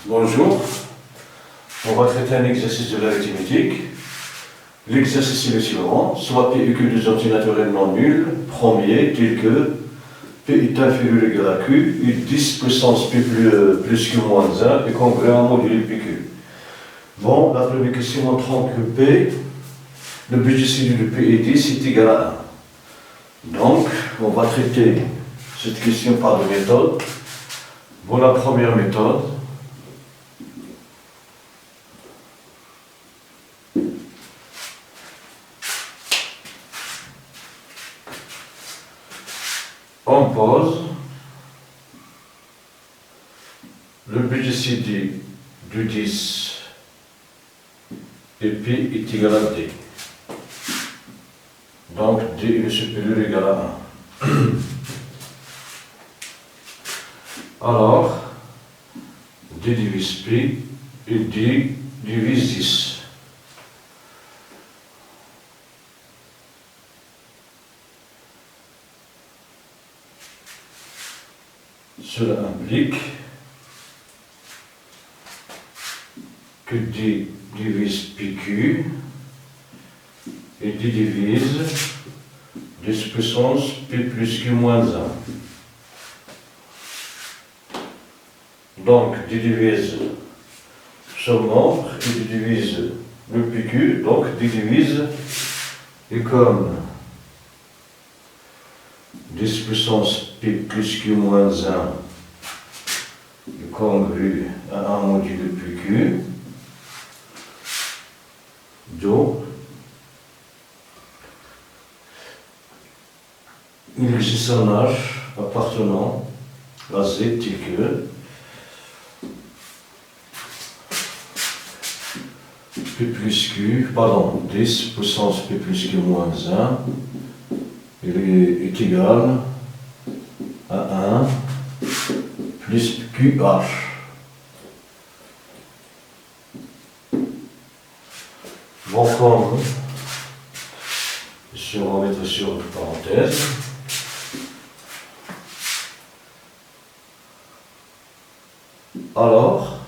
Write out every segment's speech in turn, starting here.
Bonjour, on va traiter un exercice de l'arithmétique. L'exercice est le suivant, soit P égale deux ordinateurs non nuls, premier, tel que P est inférieur ou égal à Q, et 10 puissance P plus Q moins 1 est congruent à modulo PQ. Bon, la première question montrant que P, le budget cellule de P est 10 est égal à 1. Donc, on va traiter cette question par deux méthodes. Bon, la première méthode, on pose le BGCD du 10 et P est égal à D. Donc D est supérieur ou égal à 1. Alors, D divise P et D divise 10. Cela implique que D divise PQ et D divise 10 puissance P plus Q moins 1. Donc D divise ce nombre et D divise le PQ, donc D divise est comme 10 puissance P plus Q moins 1 est congru à 1 modulo PQ, d'où il existe un H appartenant à Z tel que P plus Q, pardon, 10 puissance P plus Q moins 1 est égal à 1 plus QH. Bon, comme on va mettre sur parenthèse, alors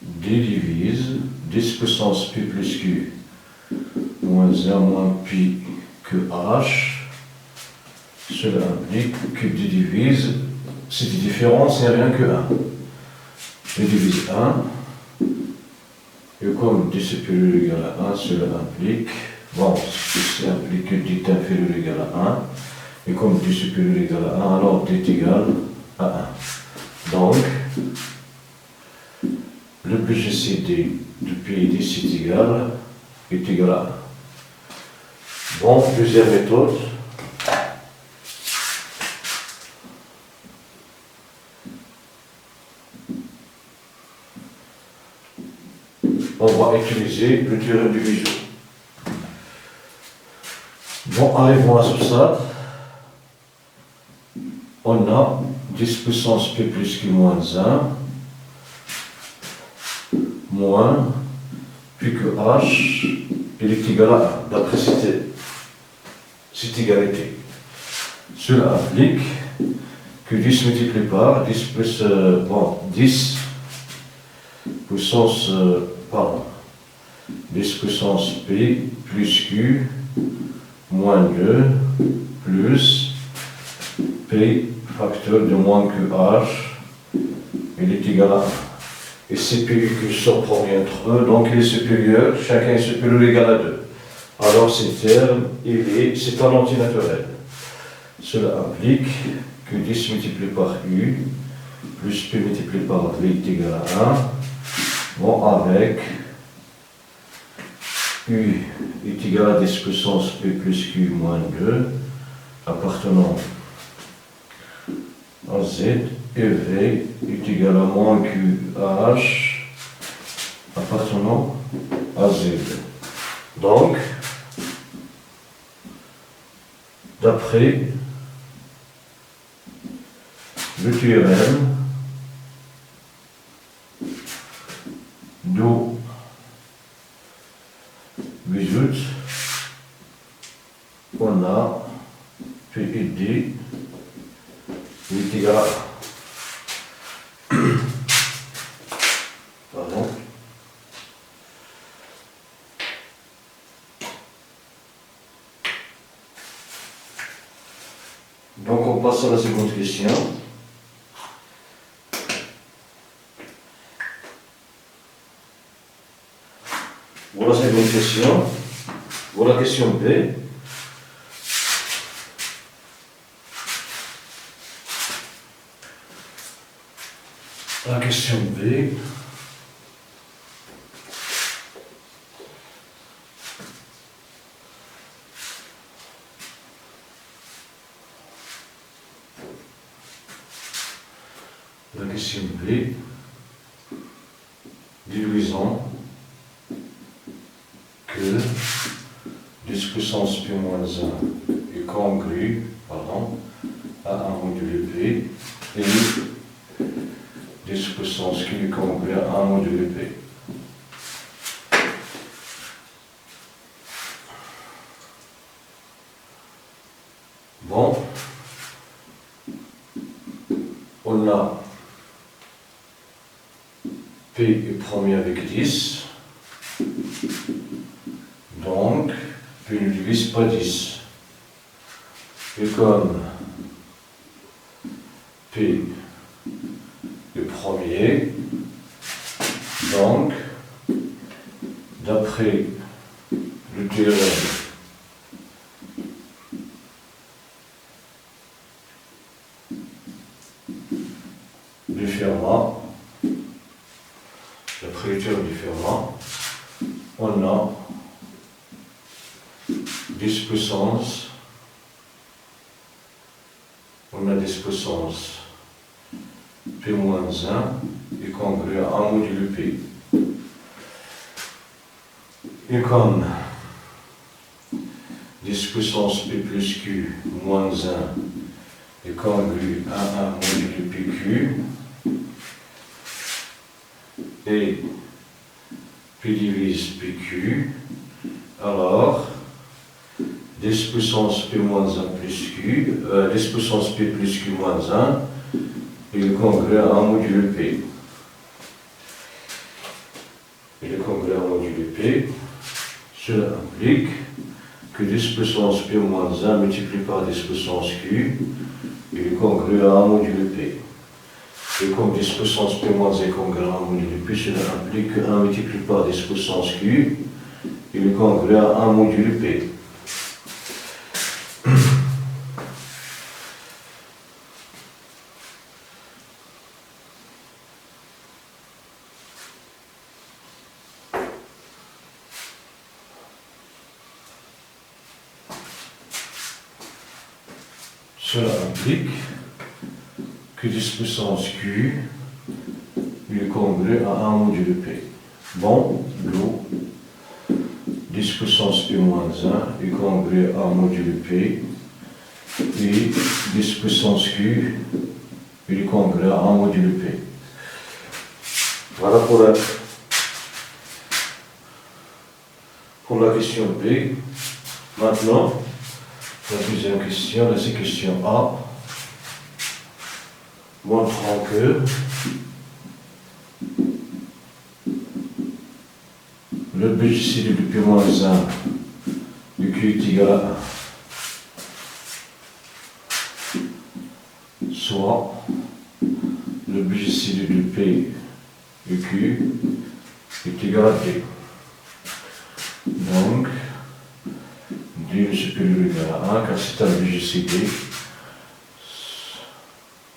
D divise 10 puissance P plus Q moins 1 moins pi que H, cela implique que D divise, cette différence n'est rien que 1. D divise 1, et comme D supérieur ou égal à 1, cela implique, bon, ça implique que D est inférieur ou égal à 1, et comme D supérieur ou égal à 1, alors D est égal à 1. Donc, le BGCD de P et D est égal à 1. Bon, deuxième méthode. On va utiliser le théorème du biseau. Bon, arrivons à ce stade. On a 10 puissance P plus Q moins 1 moins P que H, il est égal à 1, d'après cette égalité. Cela implique que 10 multiplié par 10 plus, 10 puissance, 10 puissance P plus Q moins 2 plus P facteur de moins que H, il est égal à 1. Et C, P et Q sont promis entre eux, donc il est supérieur, chacun est supérieur ou égal à 2. Alors ces termes, c'est un antinaturel. Cela implique que 10 multiplié par U plus P multiplié par V est égal à 1. Bon, avec U est égal à 10 puissance P plus Q moins 2, appartenant à Z, et V est égal à moins QH, appartenant à Z. Donc, d'après le théorème, d'où résulte, on a P et D est égal à 1. passe à la seconde question. Voilà la seconde question. Voilà la question B. La question B. La question B. Déduisons que 10 puissance P moins 1 est congru à un module P et 10 puissance Q est congru à un module P. Bon, on a P est premier avec 10, donc P ne divise pas 10. Et comme P est premier, donc d'après le théorème de Fermat, d'après le théorème de Fermat, on a 10 puissance, P moins 1 est congru à un module P. Et comme 10 puissance P plus Q moins 1 est congru à un module PQ, et P divise PQ, alors 10 puissance P moins 1 plus Q, 10 puissance P plus Q moins 1 est congru à un module P. Il est congru à un module P, cela implique que 10 puissance P moins 1 multiplié par 10 puissance Q est congru à un module P. Et comme 10 puissance P moins 1 est congru à un module P, cela implique que 1 multiplié par 10 puissance Q est congru à un module P. Cela implique que 10 puissance Q est congru à un module P. Bon, l'eau, 10 puissance P moins 1 est congru à un module P et 10 puissance Q est congru à un module P. Voilà pour la question B. Maintenant, la deuxième question, là c'est question A, montrant que le BGC de P moins 1 de Q est égal à 1, soit le BGC de P de Q est égal à D. Donc, D est supérieur ou égal à 1, car c'est un BGCD,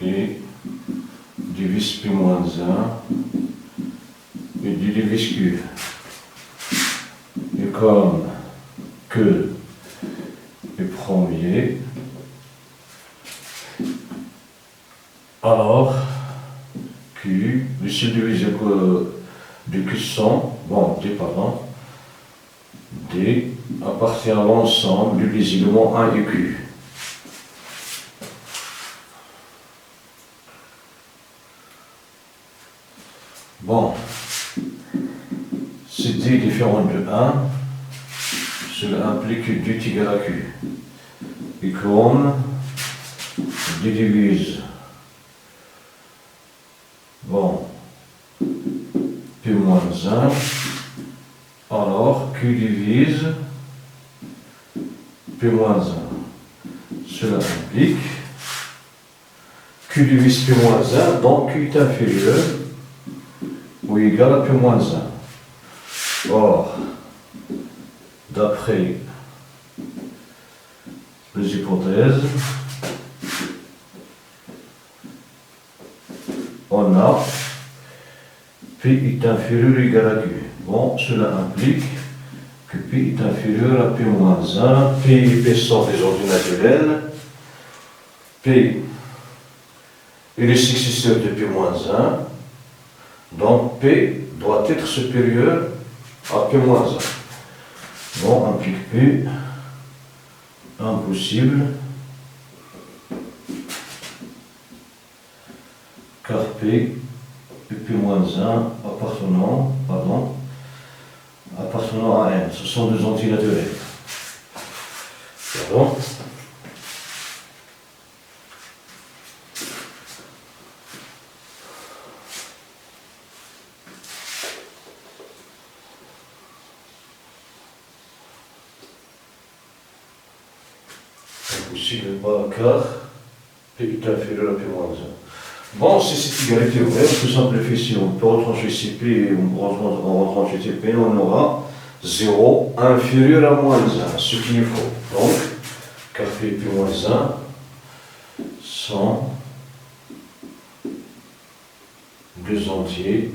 et divise P moins 1, et D divise Q. Et comme que est premier, alors Q, le subdivisé de Q sont, D pardon, D appartient à l'ensemble du lisilement 1 et Q. Bon, si D est différent de 1, cela implique que D est égal à Q. Et comme D divise, P moins 1, alors Q divise P moins 1. Cela implique Q divise P moins 1, donc Q est inférieur ou égal à P moins 1. Or, d'après les hypothèses, on a P est inférieur ou égal à Q. Bon, cela implique que P est inférieur à P moins 1. P et P sont des ordres naturels. P est le successeur de P moins 1. Donc P doit être supérieur à P moins 1. Bon, implique P, impossible, car P et P moins 1 appartenant à N. Ce sont deux entités naturelles. Pardon. Impossible, pas car P est inférieur à P moins 1. Bon, si cette égalité est vraie, on peut simplifier ici, on peut retrancher ici P et on retranche ici P, on aura 0 inférieur à moins 1, ce qu'il faut. Donc, car P et P moins 1 sont deux entiers,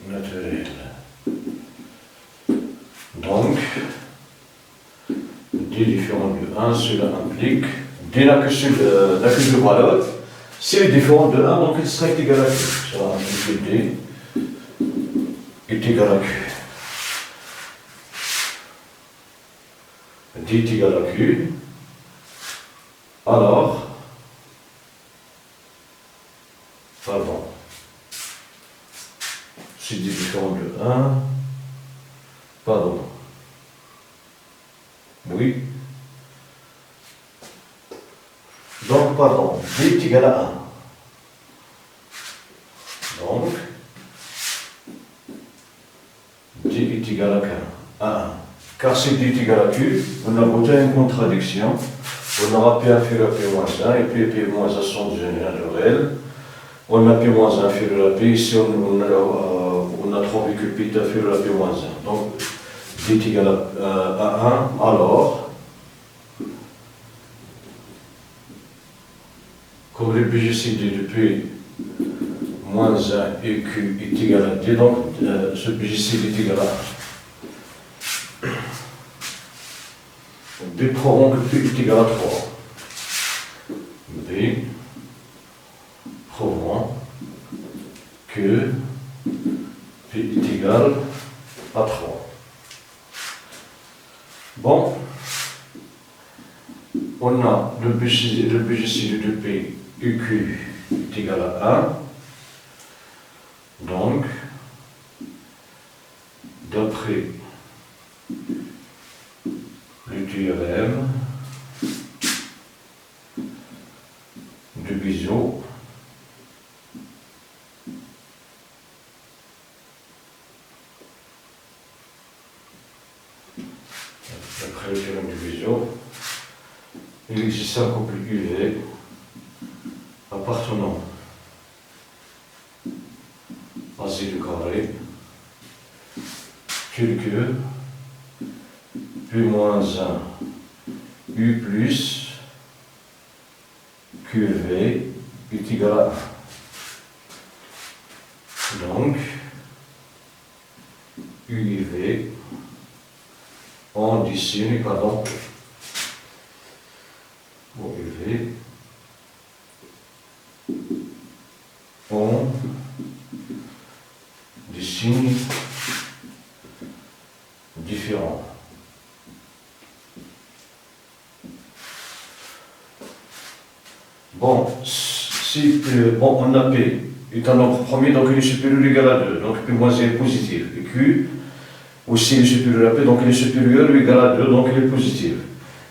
naturels. Donc, D différent de 1, cela implique, D n'a que deux valeurs, si elle est différente de 1, donc il sera égal à Q. Cela implique que D est égal à Q. D est égal à Q, alors, si D est différent de 1, oui. Donc, D est égal à 1. Donc, D est égal à 1. Car si D est égal à Q, on a goûté une contradiction. On aura P inférieur à P moins 1, et P et P moins 1 sont des naturels. On a P moins 1 inférieur à P, ici on a trouvé que P est inférieur à P moins 1. Donc, D est égal à 1, alors, comme le BGCD de P moins 1 et Q est égal à D, donc ce BGCD est égal à 1. B prouvons que P est égal à 3. B prouvons que P est égal à 3. Bon, on a le BGCD de P et Q est égal à 1. Donc, d'après le théorème de Biseau, il existe un couple UV appartenant à Z carré tel que P moins 1 U plus QV est égal à 1. Donc, UV, on dessine, UV, on dessine différents. Bon, si on a P est un nombre premier, donc il est supérieur ou égal à 2, donc P moins 1 est positif. Et Q aussi il est supérieur à P, donc il est supérieur ou égal à 2, donc il est positif.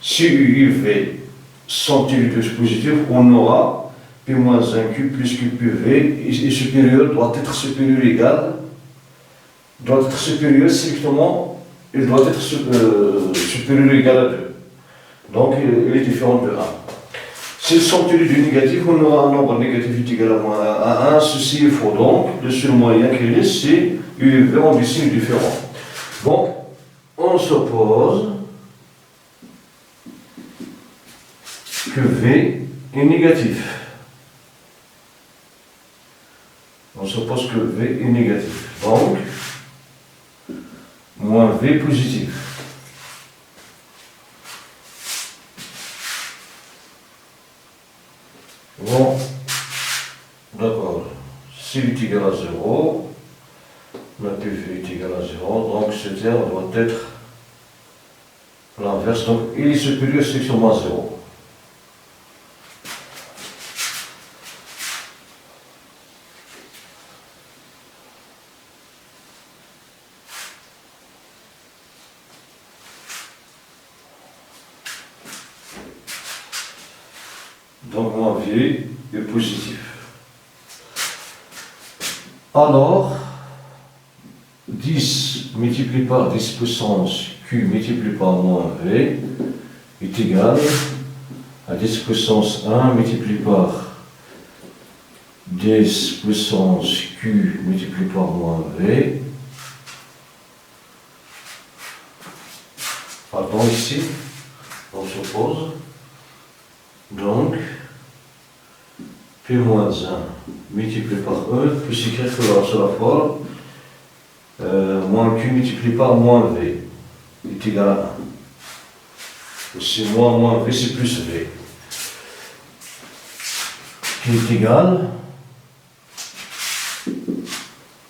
Si U et V sont-ils tous positifs, on aura P moins 1 Q plus Q plus V est supérieur, doit être supérieur égal, doit être supérieur strictement, il doit être supérieur égal à 2. Donc il est différent de 1. S'ils sont tenus du négatif, on aura un nombre négatif égal à 1. Ceci est faux. Donc le seul moyen qu'il reste, c'est UV en des signes différents. Donc on suppose que V est négatif. On suppose que V est négatif. Donc, moins V positif. Bon, d'accord. S'il est égal à 0, on a pu V est égal à 0, donc ce terme doit être l'inverse. Donc, il est supérieur strictement à 0. Donc moins V est positif. Alors, 10 multiplié par 10 puissance Q multiplié par moins V est égal à 10 puissance 1 multiplié par 10 puissance Q multiplié par moins V. Pardon, ici, on s'oppose. Donc, P moins 1 multiplié par E peut s'écrire sur la forme moins Q multiplié par moins V est égal à 1. Aussi moins V c'est plus V. Qui est égal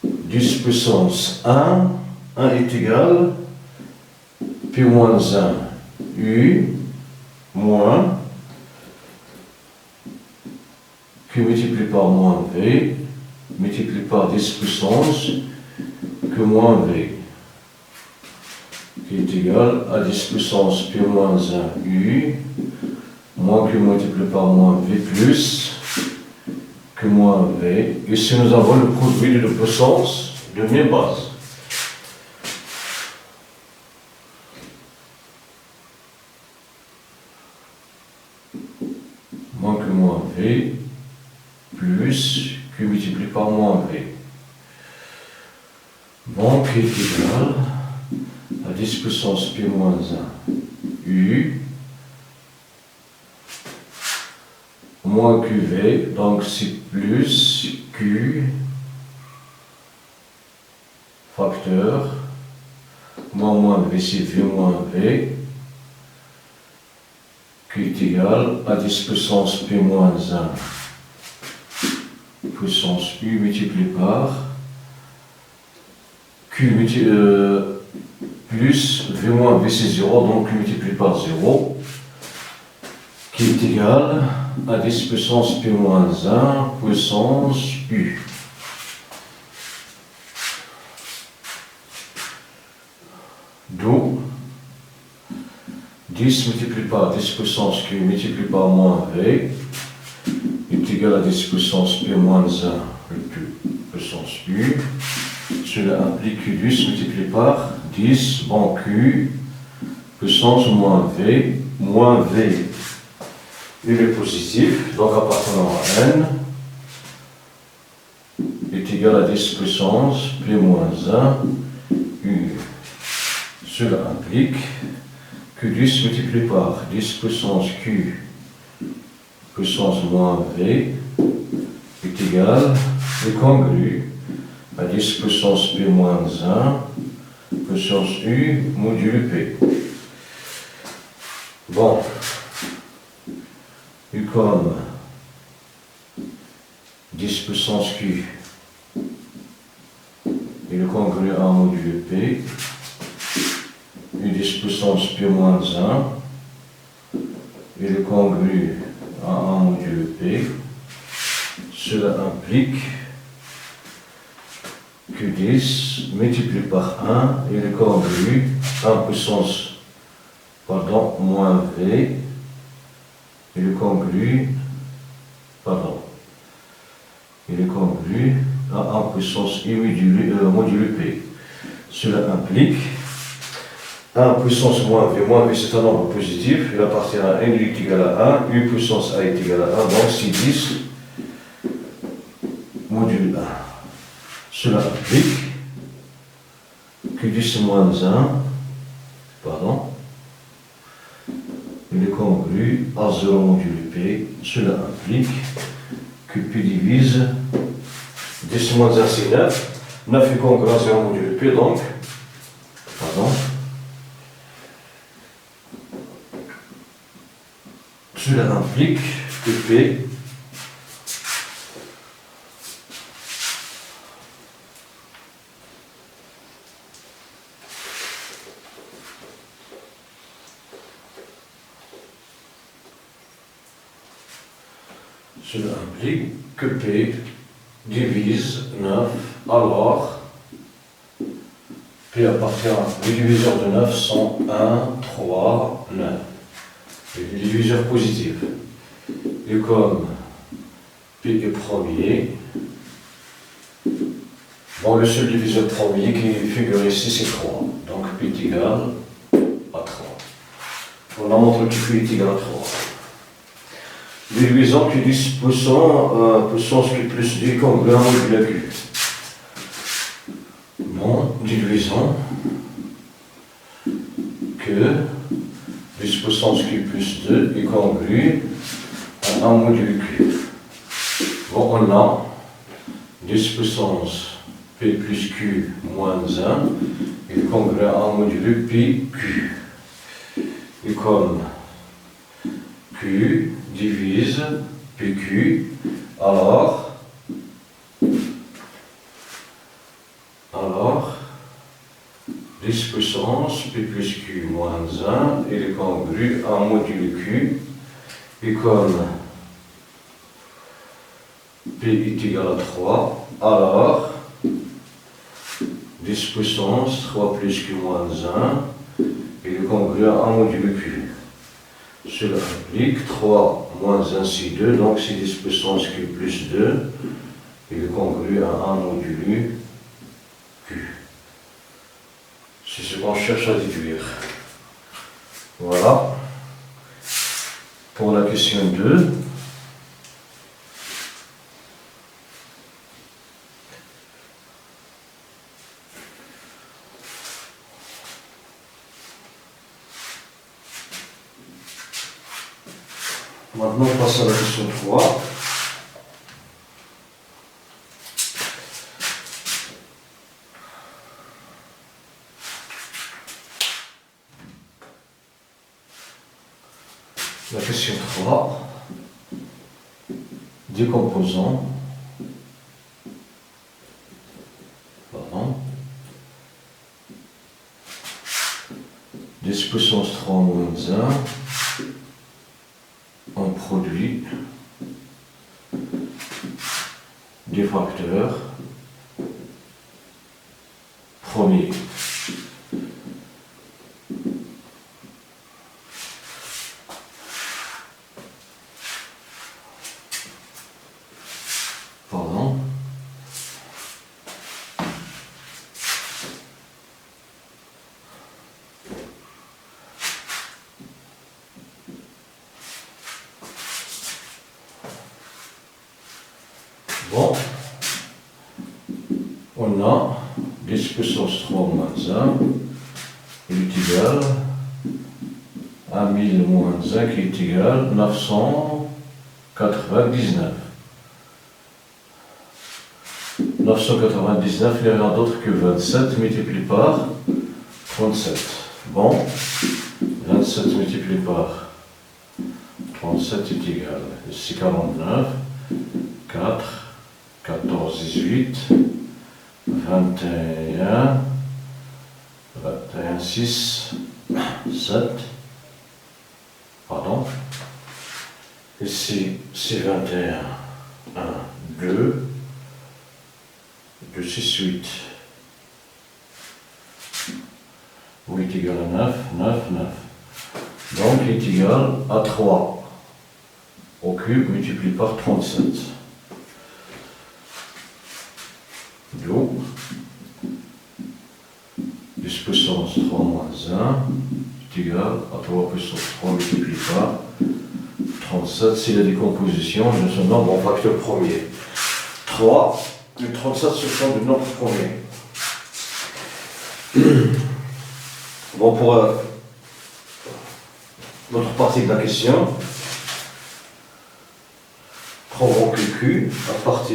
10 puissance 1. 1 est égal P moins 1 U moins Q multiplié par moins V, multiplié par 10 puissance, que moins V, qui est égal à 10 puissance P moins 1 U, moins Q multiplié par moins V plus, que moins V. Ici nous avons le produit de deux puissances de même base. Moins que moins V, plus Q multiplié par moins V. Donc, est égal à 10 puissance P moins 1 U moins QV, donc c'est plus Q facteur moins V, c'est V moins V, qui est égal à 10 puissance P moins 1 puissance U multiplié par Q plus V moins V c'est 0, donc Q multiplié par 0, qui est égal à 10 puissance P moins 1 puissance U. D'où 10 multiplié par 10 puissance Q multiplié par moins V est égal à 10 puissance P moins 1 puissance U. Cela implique Q 10 multiplié par 10, bon Q puissance moins V il est positif, donc appartenant à N est égal à 10 puissance P moins 1 U. Cela implique que 10 multiplié par 10 puissance Q puissance moins V est égal et congru à 10 puissance P moins 1 puissance U modulo P. Bon, U comme 10 puissance Q et le congru à 1 modulo P, U 10 puissance P moins 1 et le congru à 1 modulo P, cela implique que 10 multiplié par 1 et le congru 1 puissance moins V et le congru à 1 puissance I modulo P. Cela implique 1 puissance moins v c'est un nombre positif, il appartient à n est égal à 1, u puissance a est égal à 1, donc si 10 module 1. Cela implique que 10 moins 1, il est congru à 0 modulo p, cela implique que p divise 10 moins 1 c'est 9, 9 est congru à 0 modulo p, donc, cela implique que P divise 9, alors P appartient, les diviseurs de 9 sont 1, 3, 9. Les diviseurs positifs. Et comme P est premier, bon, le seul diviseur premier qui figure ici c'est 3. Donc P est égal à 3. On a montré que P est égal à 3. Divisant qui dit puissance qui plus 10 congruent à module Q. Bon, divisant que 10 puissance Q plus 2 est congru à 1 module Q. Bon, on a 10 puissance P plus Q moins 1 est congru à 1 module PQ. Et comme Q divise PQ, alors 10 puissance P plus Q moins 1, il est congru à 1 module Q, et comme P est égal à 3, alors 10 puissance 3 plus Q moins 1, il est congru à 1 module Q. Cela implique 3 moins 1 c'est 2, donc c'est 10 puissance Q plus 2, il est congru à 1 module Q. C'est ce qu'on cherche à déduire. Voilà. Pour la question 2. Maintenant, on passe à la question 3. La question 3, décomposant, 10 puissance 3 moins 1, on produit des facteurs premiers. Bon, on a 10 puissance 3 moins 1, il est égal à 1000 moins 1 qui est égal à 999. 999, il n'y en a d'autre que 27 multiplié par 37. Bon, 27 multiplié par 37 est égal, ici 49, 4, 14, 18, 21, 6, 7, pardon, ici c'est 21, 1, 2, 2, 6, 8, 8 égale à 9, 9, 9, donc il est égal à 3 au cube multiplié par 37. D'où 10 puissance 3 moins 1 est égal à 3 puissance 3 multiplié par 37. C'est la décomposition de ce nombre en facteur premier. 3 et 37, ce sont des nombres premiers. Bon, pour l'autre partie de la question, prouvons que Q appartient,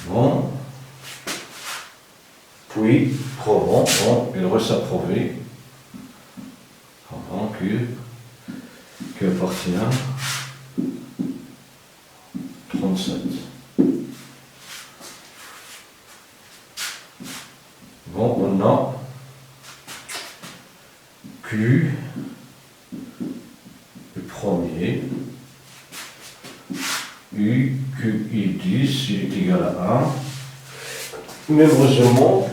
bon, puis prouvons, bon, il reste à prouver, prouvons Q appartient 37. Bon, on a Q, le premier, U, QI 10, il est égal à 1. Mais heureusement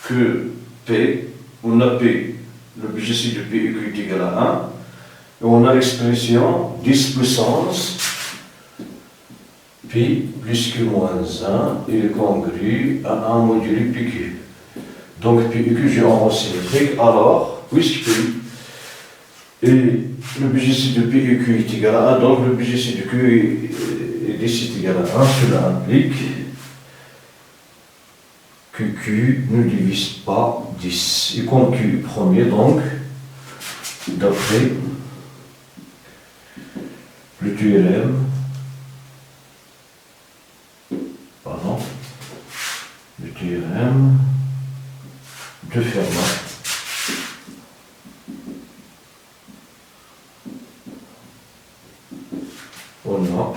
que P, on a P, le BGC de P et Q est égal à 1, et on a l'expression 10 puissance Pi plus Q moins 1, il est congru à 1 modulo PQ. Donc Pi et Q, j'ai en rang symétrique, alors, puisque P et le BGC de P et Q est égal à 1, donc le BGC de Q est 10 est égal à 1, cela implique que Q ne divise pas 10. Et comme Q est premier, donc, d'après le théorème, de Fermat, on a,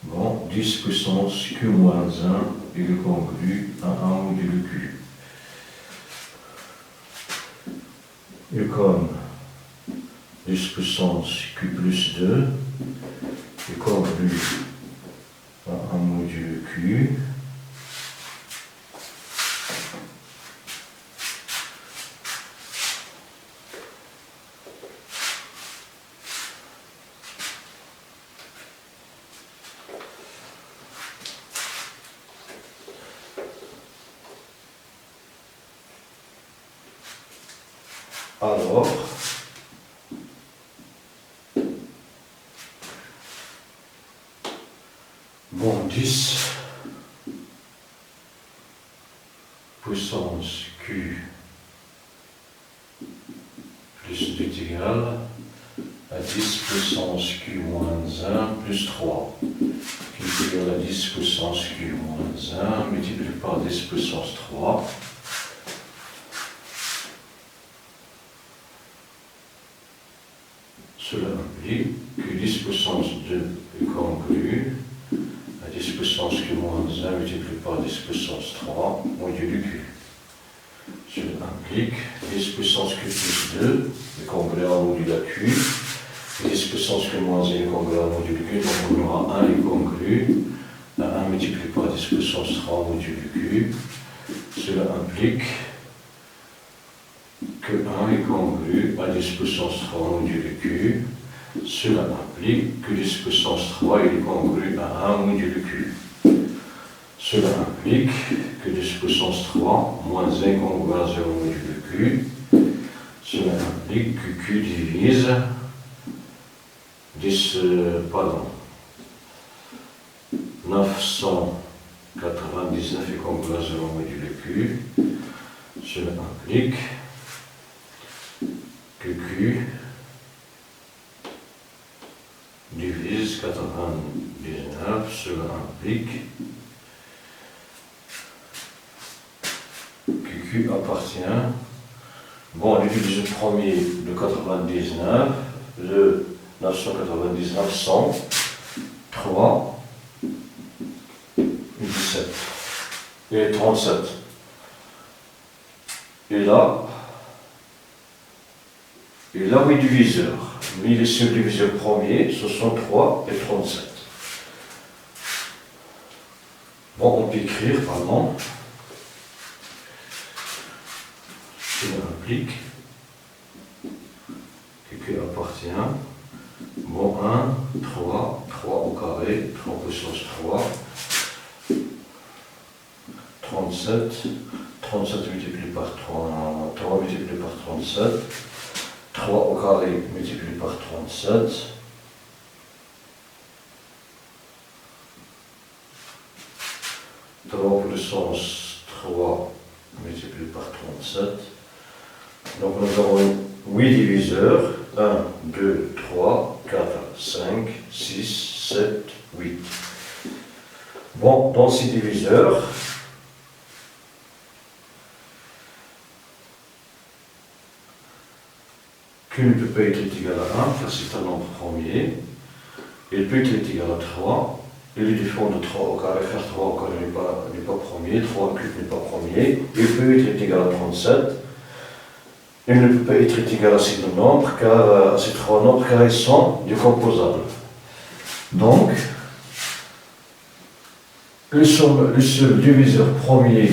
bon, 10 puissance Q moins 1 et le congru à 1 modulo Q. Et comme 10 puissance Q plus 2 est congru à 1 modulo Q, alors, bon, 10 puissance Q plus 2 est égal à 10 puissance Q moins 1 plus 3, qui est égal à 10 puissance Q moins 1 multiplié par 10 puissance 3. Cela implique que 10 puissance 2 est congru à 10 puissance Q moins 1 multiplié par 10 puissance 3 modulo Q. Cela implique 10 puissance Q plus 2 est congru à modulo Q, et 10 puissance Q moins 1 est congru à modulo Q, donc on aura 1 est congru à 1 multiplié par 10 puissance 3 modulo Q. Cela implique que 1 est congru à 10 puissance 3 modulo Q. Cela implique que 10 puissance 3 est congru à 1 modulo Q. Cela implique que 10 puissance 3 moins 1 est congru à 0 modulo Q. Cela implique que Q divise 999 est congru à 0 modulo Q. Cela implique que Q divise 99, cela implique que Q appartient, bon, le diviseur premier de 99, de 999, 100, 3, 17, et 37. Et là, oui, diviseur. Mais les subdiviseurs premiers, ce sont 3 et 37. Bon, on peut écrire, pardon. Cela implique que Q appartient, bon, 1, 3, 3 au carré, 3 puissance 3, 37 37. 37 multiplié par 3, 3 multiplié par 37. 3 au carré multiplié par 37. 3 puissance 3 multiplié par 37. Donc nous avons 8 diviseurs. 1, 2, 3, 4, 5, 6, 7, 8. Bon, dans ces diviseurs, Q ne peut pas être égal à 1, car c'est un nombre premier. Il peut être égal à 3. Il est différent de 3 au carré, car 3 au carré n'est pas premier. 3 cube n'est pas premier. Il peut être égal à 37. Il ne peut pas être égal à ces deux nombres, car ces trois nombres, car ils sont décomposables. Donc, le seul diviseur premier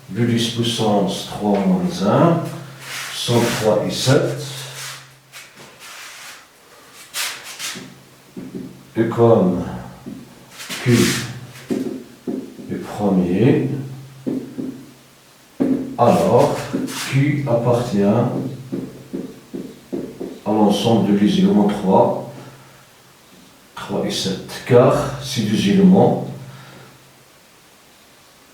de 10 puissance 3 moins 1 sont 3 et 7. Et comme Q est premier, alors Q appartient à l'ensemble de les éléments 3 et 7, car ces deux éléments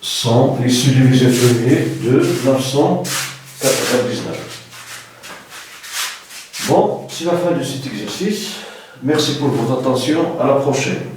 sont les subdivisés premiers de 999. Bon, c'est la fin de cet exercice. Merci pour votre attention. À la prochaine.